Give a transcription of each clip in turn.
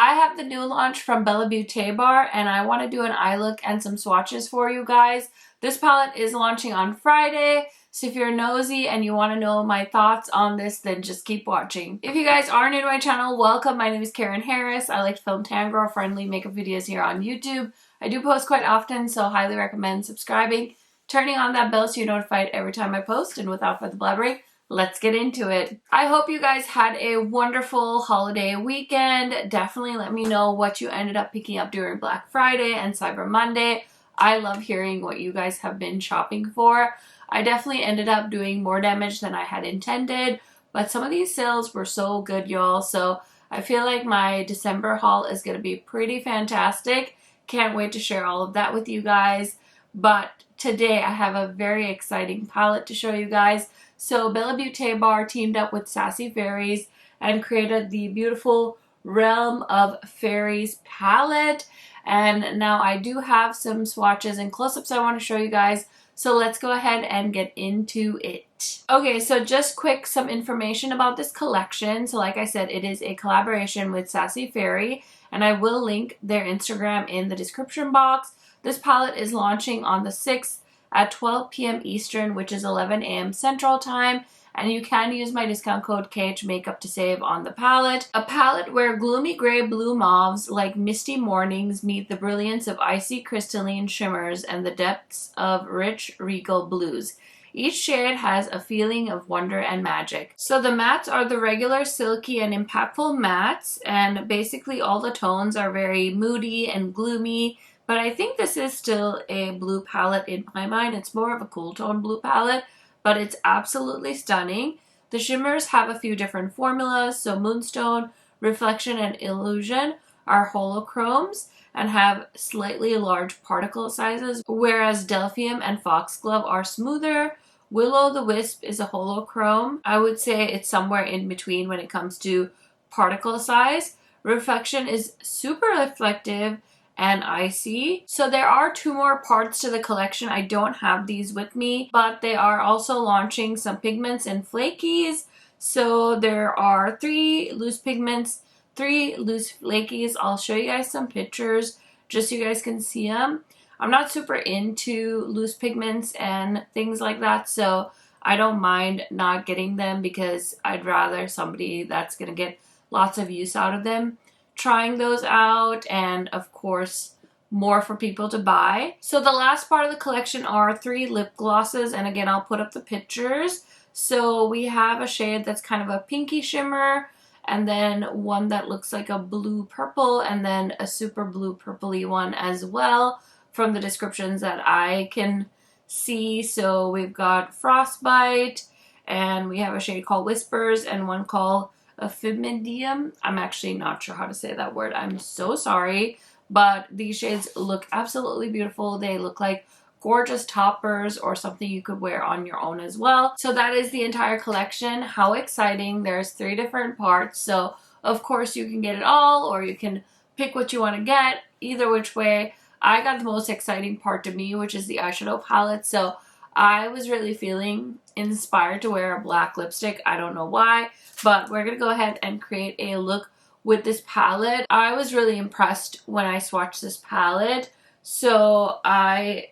I have the new launch from Bella Beaute Bar, and I want to do an eye look and some swatches for you guys. This palette is launching on Friday, so if you're nosy and you want to know my thoughts on this, then just keep watching. If you guys are new to my channel, welcome. My name is Karen Harris. I like to film tan girl friendly makeup videos here on YouTube. I do post quite often, so highly recommend subscribing, turning on that bell so you're notified every time I post, and without further blabbering, let's get into it. I hope you guys had a wonderful holiday weekend. Definitely let me know what you ended up picking up during Black Friday and Cyber Monday. I love hearing what you guys have been shopping for. I definitely ended up doing more damage than I had intended, but some of these sales were so good, y'all. So I feel like my December haul is going to be pretty fantastic. Can't wait to share all of that with you guys. But today I have a very exciting palette to show you guys. So Bella Beaute Bar teamed up with Sassy Fairies and created the beautiful Realm of Fairies palette. And now I do have some swatches and close-ups I want to show you guys. So let's go ahead and get into it. Okay, so just quick some information about this collection. So like I said, it is a collaboration with Sassy Fairy, and I will link their Instagram in the description box. This palette is launching on the 6th at 12 p.m. Eastern, which is 11 a.m. Central Time. And you can use my discount code KHMAKEUP to save on the palette. A palette where gloomy gray blue mauves like misty mornings meet the brilliance of icy crystalline shimmers and the depths of rich regal blues. Each shade has a feeling of wonder and magic. So the mattes are the regular silky and impactful mattes, and basically all the tones are very moody and gloomy. But I think this is still a blue palette in my mind. It's more of a cool tone blue palette, but it's absolutely stunning. The shimmers have a few different formulas. So Moonstone, Reflection, and Illusion are holochromes and have slightly large particle sizes, whereas Delphium and Foxglove are smoother. Will-o'-the-Wisp is a holochrome. I would say it's somewhere in between when it comes to particle size. Reflection is super reflective and icy. So there are two more parts to the collection. I don't have these with me, but they are also launching some pigments and flakies. So there are 3 loose pigments, 3 loose flakies. I'll show you guys some pictures just so you guys can see them. I'm not super into loose pigments and things like that, so I don't mind not getting them because I'd rather somebody that's gonna get lots of use out of them trying those out, and of course more for people to buy. So the last part of the collection are 3 lip glosses, and again I'll put up the pictures. So we have a shade that's kind of a pinky shimmer, and then one that looks like a blue purple, and then a super blue purpley one as well from the descriptions that I can see. So we've got Frostbite, and we have a shade called Whispers, and one called Ephemedium. I'm actually not sure how to say that word. I'm so sorry. But these shades look absolutely beautiful. They look like gorgeous toppers or something you could wear on your own as well. So that is the entire collection. How exciting. There's 3 different parts. So of course you can get it all, or you can pick what you want to get. Either which way. I got the most exciting part to me, which is the eyeshadow palette. So I was really feeling inspired to wear a black lipstick. I don't know why, but we're gonna go ahead and create a look with this palette. I was really impressed when I swatched this palette. So I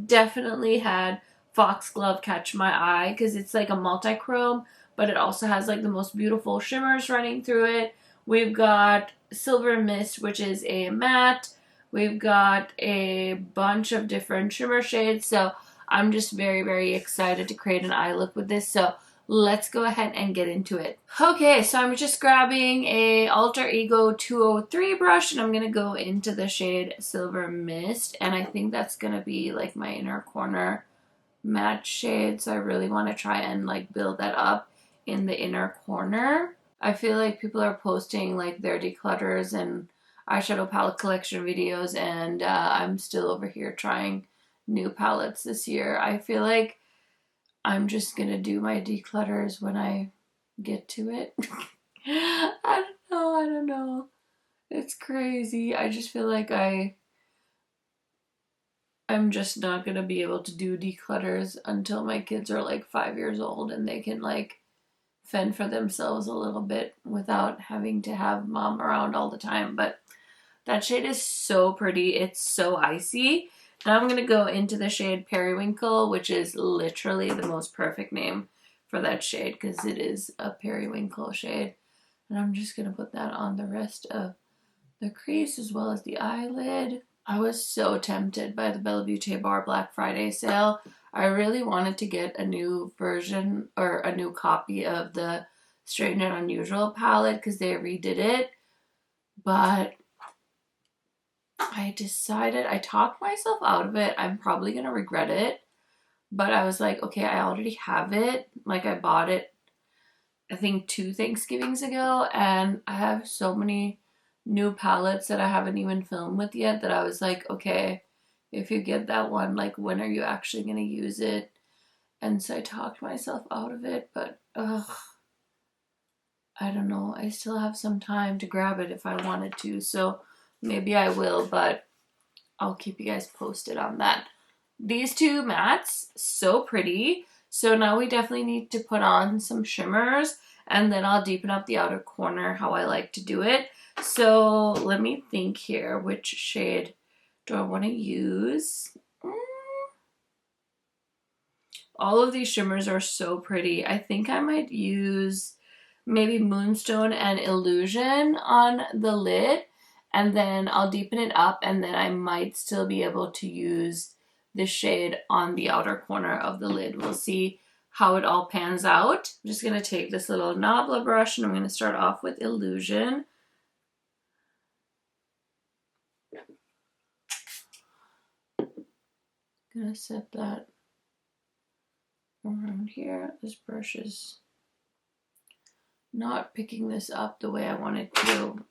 definitely had Foxglove catch my eye because it's like a multi-chrome, but it also has like the most beautiful shimmers running through it. We've got Silver Mist, which is a matte. We've got a bunch of different shimmer shades. So I'm just very, very excited to create an eye look with this. So let's go ahead and get into it. Okay, so I'm just grabbing a Alter Ego 203 brush, and I'm going to go into the shade Silver Mist. And I think that's going to be like my inner corner matte shade. So I really want to try and like build that up in the inner corner. I feel like people are posting like their declutters and eyeshadow palette collection videos, and I'm still over here trying new palettes this year. I feel like I'm just gonna do my declutters when I get to it. I don't know. It's crazy. I just feel like I'm just not gonna be able to do declutters until my kids are like 5 years old and they can like fend for themselves a little bit without having to have mom around all the time. But that shade is so pretty. It's so icy. Now I'm going to go into the shade Periwinkle, which is literally the most perfect name for that shade because it is a periwinkle shade. And I'm just going to put that on the rest of the crease as well as the eyelid. I was so tempted by the Bella Beaute Bar Black Friday sale. I really wanted to get a new version or a new copy of the Straighten and Unusual palette because they redid it. But I decided, I talked myself out of it. I'm probably going to regret it. But I was like, okay, I already have it. Like I bought it, I think 2 Thanksgivings ago. And I have so many new palettes that I haven't even filmed with yet that I was like, okay, if you get that one, like when are you actually going to use it? And so I talked myself out of it. But ugh, I don't know. I still have some time to grab it if I wanted to. So maybe I will, but I'll keep you guys posted on that. These 2 mattes, so pretty. So now we definitely need to put on some shimmers and then I'll deepen up the outer corner how I like to do it. So let me think here. Which shade do I want to use? All of these shimmers are so pretty. I think I might use maybe Moonstone and Illusion on the lid. And then I'll deepen it up and then I might still be able to use this shade on the outer corner of the lid. We'll see how it all pans out. I'm just going to take this little Nabla brush and I'm going to start off with Illusion. Gonna set that around here. This brush is not picking this up the way I want it to.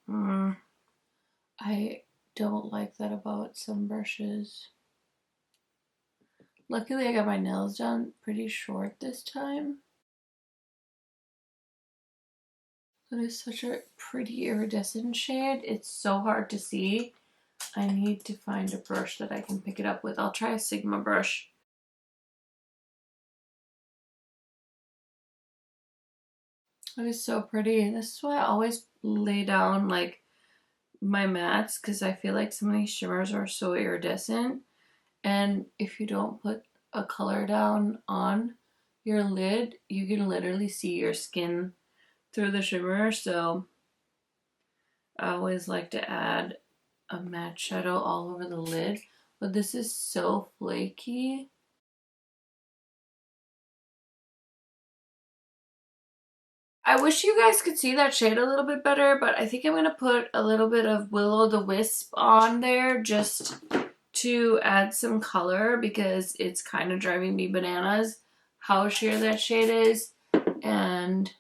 I don't like that about some brushes. Luckily I got my nails done pretty short this time. That is such a pretty iridescent shade. It's so hard to see. I need to find a brush that I can pick it up with. I'll try a Sigma brush. That is so pretty. This is why I always lay down like my mattes because I feel like some of these shimmers are so iridescent. And if you don't put a color down on your lid, you can literally see your skin through the shimmer. So I always like to add a matte shadow all over the lid. But this is so flaky. I wish you guys could see that shade a little bit better, but I think I'm going to put a little bit of Will-O-the-Wisp on there just to add some color because it's kind of driving me bananas how sheer that shade is. And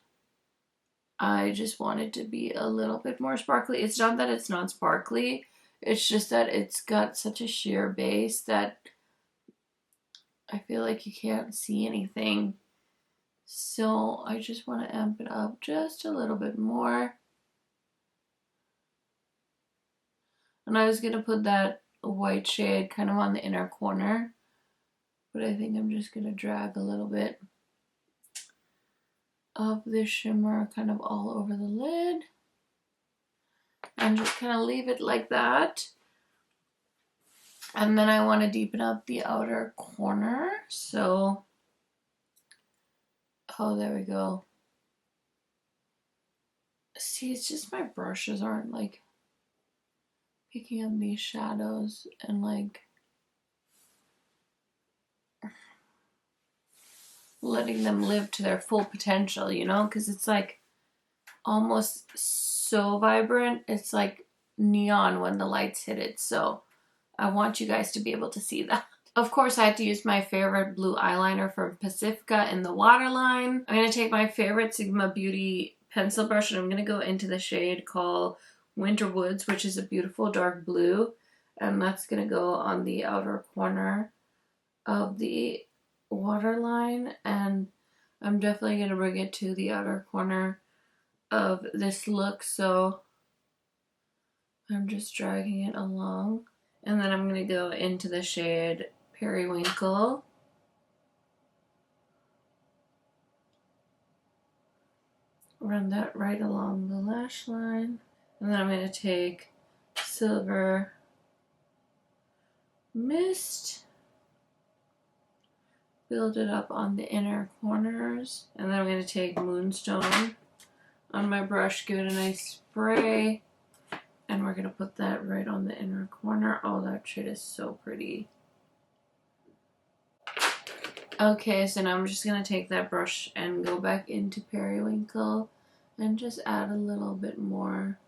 I just want it to be a little bit more sparkly. It's not that it's not sparkly. It's just that it's got such a sheer base that I feel like you can't see anything. So I just want to amp it up just a little bit more. And I was going to put that white shade kind of on the inner corner. But I think I'm just going to drag a little bit of this shimmer kind of all over the lid. And just kind of leave it like that. And then I want to deepen up the outer corner. So, oh, there we go. See, it's just my brushes aren't like picking up these shadows and like letting them live to their full potential, you know, because it's like almost so vibrant. It's like neon when the lights hit it. So I want you guys to be able to see that. Of course, I had to use my favorite blue eyeliner from Pacifica in the waterline. I'm going to take my favorite Sigma Beauty pencil brush and I'm going to go into the shade called Winter Woods, which is a beautiful dark blue. And that's going to go on the outer corner of the waterline. And I'm definitely going to bring it to the outer corner of this look. So I'm just dragging it along. And then I'm going to go into the shade Periwinkle. run that right along the lash line. And then I'm going to take Silver Mist, build it up on the inner corners, and then I'm going to take Moonstone on my brush, give it a nice spray, and we're going to put that right on the inner corner. Oh, that shade is so pretty. Okay, so now I'm just going to take that brush and go back into Periwinkle and just add a little bit more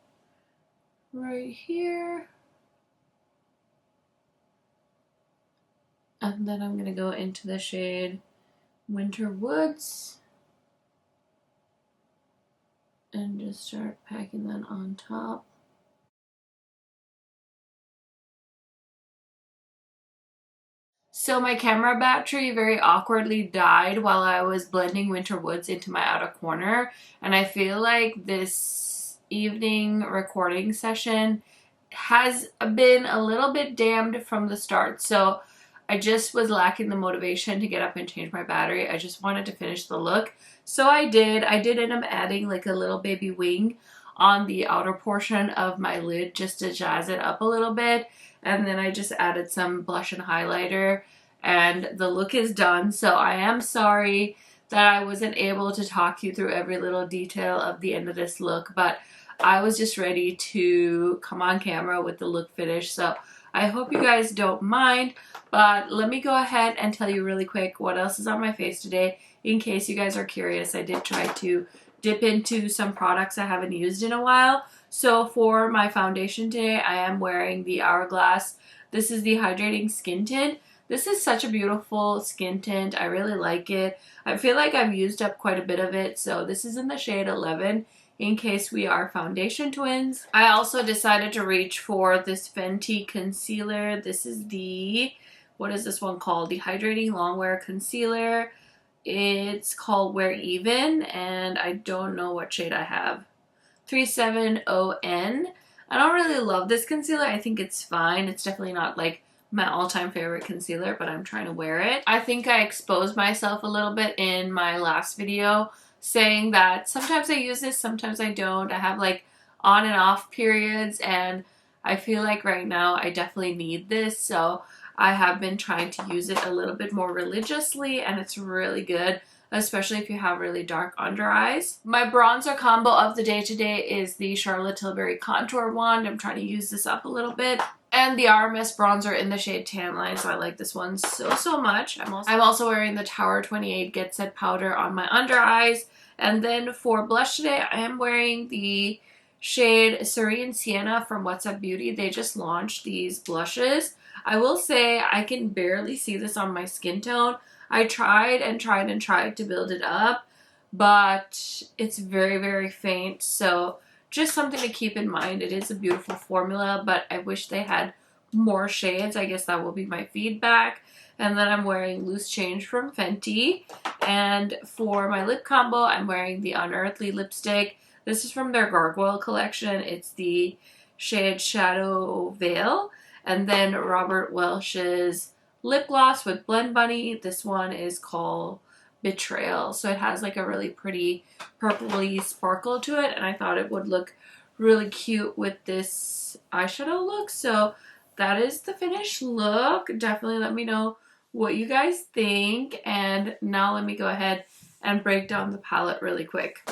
right here. And then I'm going to go into the shade Winter Woods and just start packing that on top. So my camera battery very awkwardly died while I was blending Winter Woods into my outer corner, and I feel like this evening recording session has been a little bit damned from the start. So I just was lacking the motivation to get up and change my battery. I just wanted to finish the look. So I did end up adding like a little baby wing on the outer portion of my lid just to jazz it up a little bit. And then I just added some blush and highlighter, and the look is done. So I am sorry that I wasn't able to talk you through every little detail of the end of this look, but I was just ready to come on camera with the look finished. So I hope you guys don't mind, but let me go ahead and tell you really quick what else is on my face today. In case you guys are curious, I did try to dip into some products I haven't used in a while. So for my foundation today, I am wearing the Hourglass. This is the Hydrating Skin Tint. This is such a beautiful skin tint. I really like it. I feel like I've used up quite a bit of it. So this is in the shade 11, in case we are foundation twins. I also decided to reach for this Fenty concealer. This is the, what is this one called? The Hydrating Longwear Concealer. It's called Wear Even, and I don't know what shade I have. 370N. I don't really love this concealer. I think it's fine. It's definitely not like my all-time favorite concealer, but I'm trying to wear it. I think I exposed myself a little bit in my last video saying that sometimes I use this, sometimes I don't. I have like on and off periods, and I feel like right now I definitely need this, so I have been trying to use it a little bit more religiously, and it's really good, especially if you have really dark under eyes. My bronzer combo of the day today is the Charlotte Tilbury Contour Wand. I'm trying to use this up a little bit. And the RMS bronzer in the shade Tan Line, so I like this one so much. I'm also wearing the Tower 28 Get Set Powder on my under eyes. And then for blush today, I am wearing the shade Serene Sienna from What's Up Beauty. They just launched these blushes. I will say I can barely see this on my skin tone. I tried to build it up, but it's very faint. So just something to keep in mind. It is a beautiful formula, but I wish they had more shades. I guess that will be my feedback. And then I'm wearing Loose Change from Fenty. And for my lip combo, I'm wearing the Unearthly lipstick. This is from their Gargoyle collection. It's the shade Shadow Veil. And then Robert Welch's lip gloss with Blend Bunny. This one is called Betrayal. So it has like a really pretty purpley sparkle to it, and I thought it would look really cute with this eyeshadow look. So that is the finished look. Definitely let me know what you guys think. And now let me go ahead and break down the palette really quick.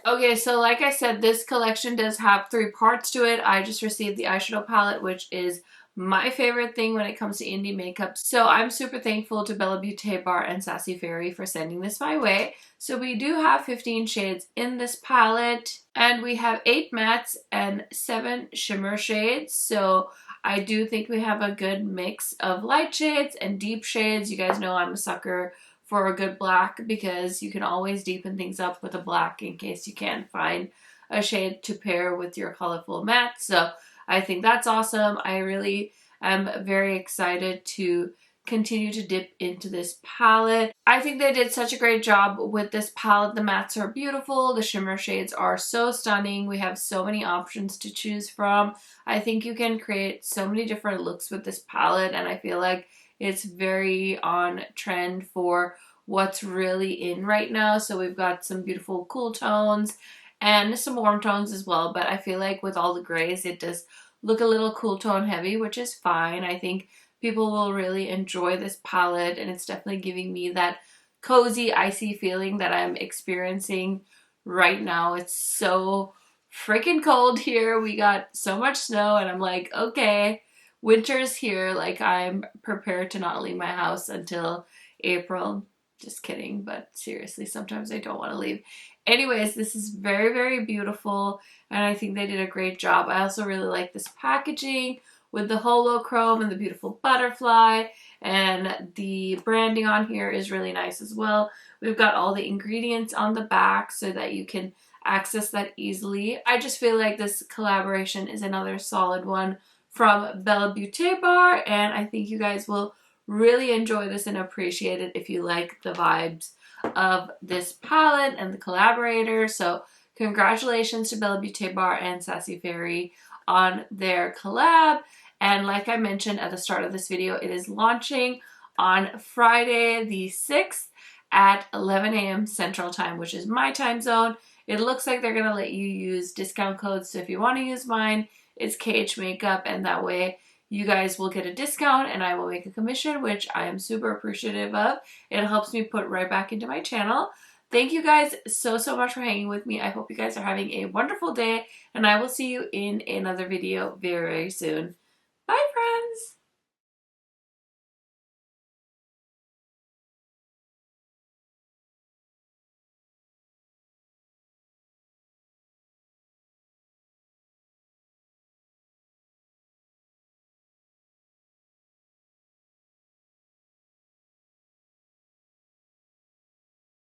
Okay, so like I said, this collection does have 3 parts to it. I just received the eyeshadow palette, which is my favorite thing when it comes to indie makeup. So I'm super thankful to Bella Beaute Bar and Sassy Fairy for sending this my way. So we do have 15 shades in this palette, and we have 8 mattes and 7 shimmer shades. So I do think we have a good mix of light shades and deep shades. You guys know I'm a sucker for a good black, because you can always deepen things up with a black in case you can't find a shade to pair with your colorful matte. So I think that's awesome. I really am very excited to continue to dip into this palette. I think they did such a great job with this palette. The mattes are beautiful. The shimmer shades are so stunning. We have so many options to choose from. I think you can create so many different looks with this palette, and I feel like it's very on trend for what's really in right now. So we've got some beautiful cool tones and some warm tones as well, but I feel like with all the grays it does look a little cool tone heavy, which is fine. I think people will really enjoy this palette, and it's definitely giving me that cozy, icy feeling that I'm experiencing right now. It's so freaking cold here. We got so much snow, and I'm like, okay, winter's here. Like, I'm prepared to not leave my house until April. Just kidding, but seriously, sometimes I don't want to leave. Anyways, this is very, very beautiful, and I think they did a great job. I also really like this packaging with the holochrome and the beautiful butterfly, and the branding on here is really nice as well. We've got all the ingredients on the back so that you can access that easily. I just feel like this collaboration is another solid one from Bella Beaute Bar, and I think you guys will really enjoy this and appreciate it if you like the vibes of this palette and the collaborator. So congratulations to Bella Beaute Bar and Sassy Fairy on their collab. And like I mentioned at the start of this video, it is launching on Friday the 6th at 11 a.m. Central Time, which is my time zone. It looks like they're going to let you use discount codes. So if you want to use mine, it's KHMAKEUP, and that way you guys will get a discount and I will make a commission, which I am super appreciative of. It helps me put right back into my channel. Thank you guys so much for hanging with me. I hope you guys are having a wonderful day, and I will see you in another video very, very soon. Bye, friends!